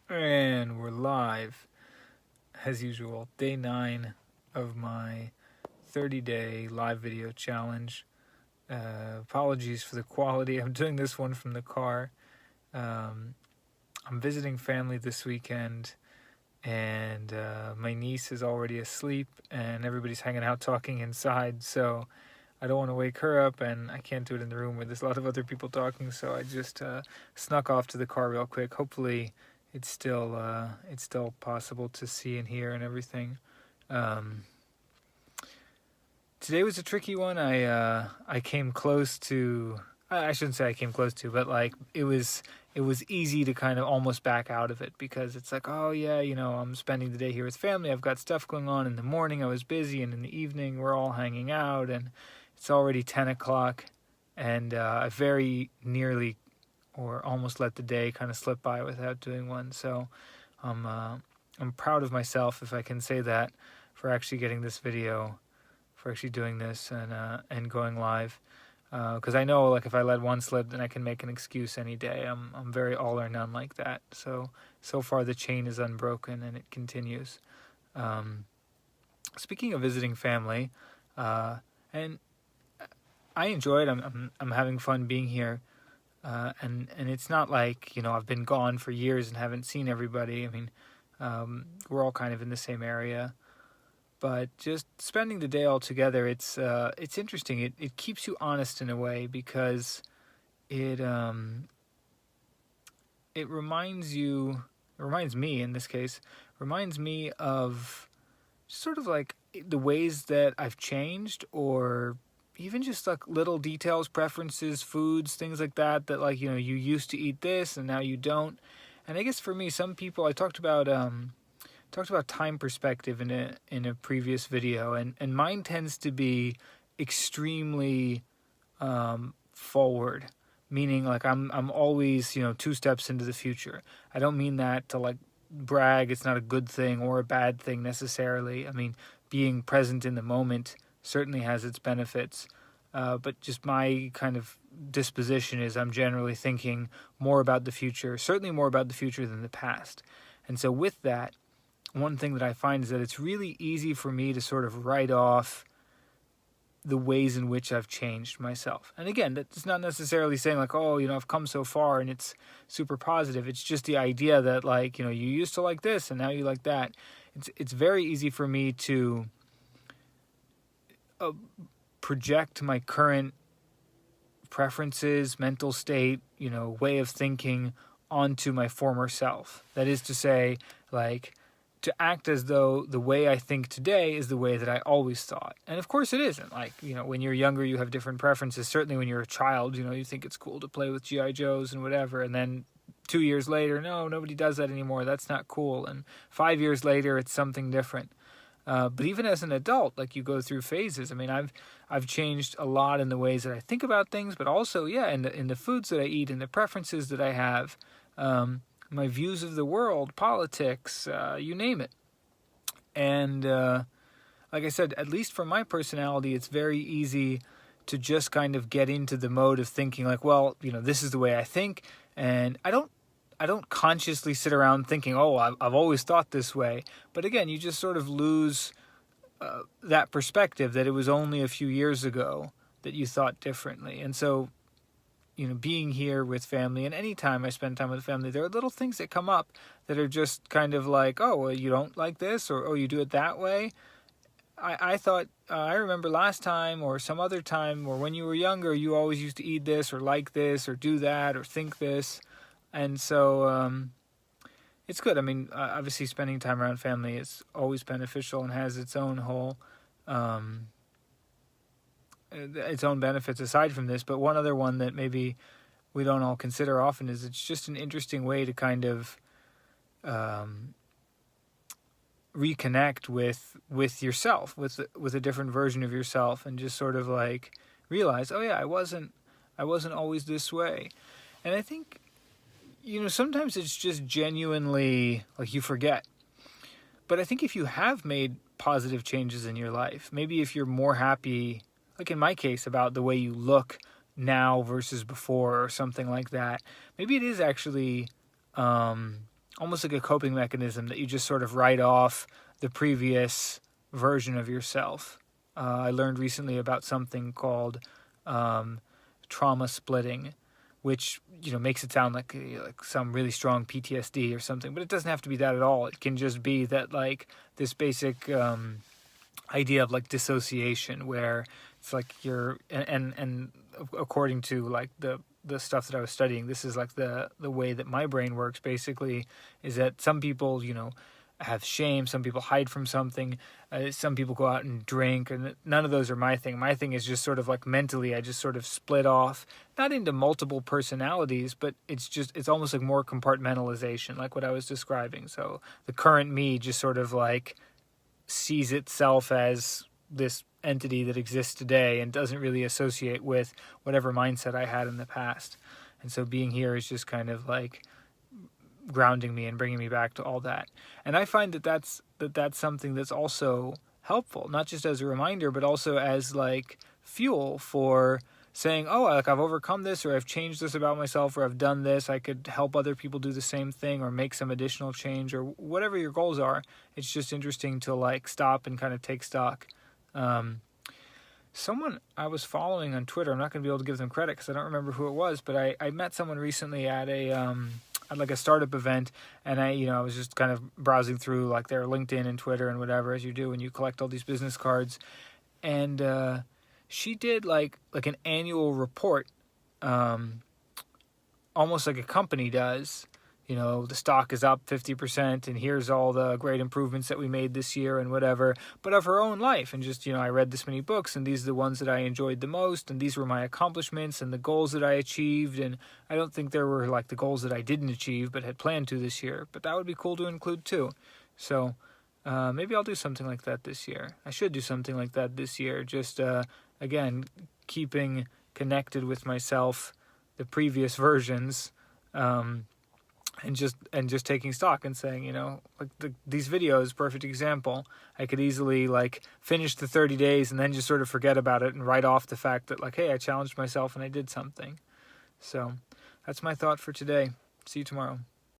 And we're live, as usual, day 9 of my 30-day live video challenge. Apologies for the quality. I'm doing this one from the car. I'm visiting family this weekend, and my niece is already asleep, and everybody's hanging out talking inside, so I don't want to wake her up, and I can't do it in the room where there's a lot of other people talking, so I just snuck off to the car real quick. Hopefully it's still possible to see and hear and everything. Today was a tricky one. I came close to. I shouldn't say I came close to, but like it was easy to kind of almost back out of it, because it's like, oh yeah, I'm spending the day here with family. I've got stuff going on. In the morning I was busy, and in the evening we're all hanging out, and it's already 10 o'clock, and I very nearly or almost let the day kind of slip by without doing one. So I'm proud of myself, if I can say that, for actually getting this video, for actually doing this and going live. Because I know, like, if I let one slip, then I can make an excuse any day. I'm very all or none like that. So far the chain is unbroken, and it continues. Speaking of visiting family, and I enjoy it. I'm having fun being here. And it's not like, I've been gone for years and haven't seen everybody. I mean, we're all kind of in the same area, but just spending the day all together, it's interesting. It keeps you honest in a way, because it reminds me in this case, reminds me of sort of like the ways that I've changed, or even just like little details, preferences, foods, things like that, like, you used to eat this and now you don't. And I guess for me, some people, I talked about time perspective in a previous video, and mine tends to be extremely forward, meaning like I'm always, 2 steps into the future. I don't mean that to like brag. It's not a good thing or a bad thing necessarily. I mean, being present in the moment certainly has its benefits, but just my kind of disposition is I'm generally thinking more about the future, certainly more about the future than the past. And so with that, one thing that I find is that it's really easy for me to sort of write off the ways in which I've changed myself. And again, that's not necessarily saying like, oh, I've come so far and it's super positive. It's just the idea that, like, you used to like this and now you like that. It's very easy for me to project my current preferences, mental state, way of thinking onto my former self. That is to say, like, to act as though the way I think today is the way that I always thought. And of course it isn't. Like, when you're younger, you have different preferences. Certainly when you're a child, you think it's cool to play with G.I. Joes and whatever. And then 2 years later, no, nobody does that anymore. That's not cool. And 5 years later, it's something different. But even as an adult, like, you go through phases. I mean, I've changed a lot in the ways that I think about things, but also, in the foods that I eat, and the preferences that I have, my views of the world, politics, you name it. And like I said, at least for my personality, it's very easy to just kind of get into the mode of thinking like, well, this is the way I think, and I don't consciously sit around thinking, oh, I've always thought this way. But again, you just sort of lose that perspective that it was only a few years ago that you thought differently. And so, being here with family, and any time I spend time with family, there are little things that come up that are just kind of like, oh, well, you don't like this, or oh, you do it that way. I thought, I remember last time or some other time, or when you were younger, you always used to eat this or like this or do that or think this. And so it's good. I mean, obviously spending time around family is always beneficial and has its own its own benefits aside from this. But one other one that maybe we don't all consider often is it's just an interesting way to kind of reconnect with yourself, with a different version of yourself, and just sort of like realize, oh yeah, I wasn't always this way. And I think, sometimes it's just genuinely like you forget. But I think if you have made positive changes in your life, maybe if you're more happy, like in my case, about the way you look now versus before or something like that, maybe it is actually almost like a coping mechanism that you just sort of write off the previous version of yourself. I learned recently about something called trauma splitting, which makes it sound like some really strong PTSD or something, but it doesn't have to be that at all. It can just be that like this basic idea of like dissociation, where it's like you're and according to like the stuff that I was studying, this is like the way that my brain works basically, is that some people have shame, some people hide from something, some people go out and drink, and none of those are my thing. My thing is just sort of like mentally I just sort of split off, not into multiple personalities, but it's almost like more compartmentalization, like what I was describing. So the current me just sort of like sees itself as this entity that exists today and doesn't really associate with whatever mindset I had in the past. And so being here is just kind of like grounding me and bringing me back to all that. And I find that's something that's also helpful, not just as a reminder, but also as like fuel for saying, oh, like I've overcome this, or I've changed this about myself, or I've done this, I could help other people do the same thing or make some additional change, or whatever your goals are. It's just interesting to like stop and kind of take stock. Someone I was following on Twitter, I'm not going to be able to give them credit because I don't remember who it was, but I met someone recently at like a startup event, and I was just kind of browsing through like their LinkedIn and Twitter and whatever, as you do when you collect all these business cards. And she did like an annual report, almost like a company does. The stock is up 50%, and here's all the great improvements that we made this year and whatever, but of her own life. And just, I read this many books, and these are the ones that I enjoyed the most, and these were my accomplishments and the goals that I achieved. And I don't think there were like the goals that I didn't achieve but had planned to this year, but that would be cool to include too. So maybe I'll do something like that this year. I should do something like that this year. Just, again, keeping connected with myself, the previous versions, and just taking stock and saying, like these videos, perfect example. I could easily like finish the 30 days and then just sort of forget about it and write off the fact that like, hey, I challenged myself and I did something. So that's my thought for today. See you tomorrow.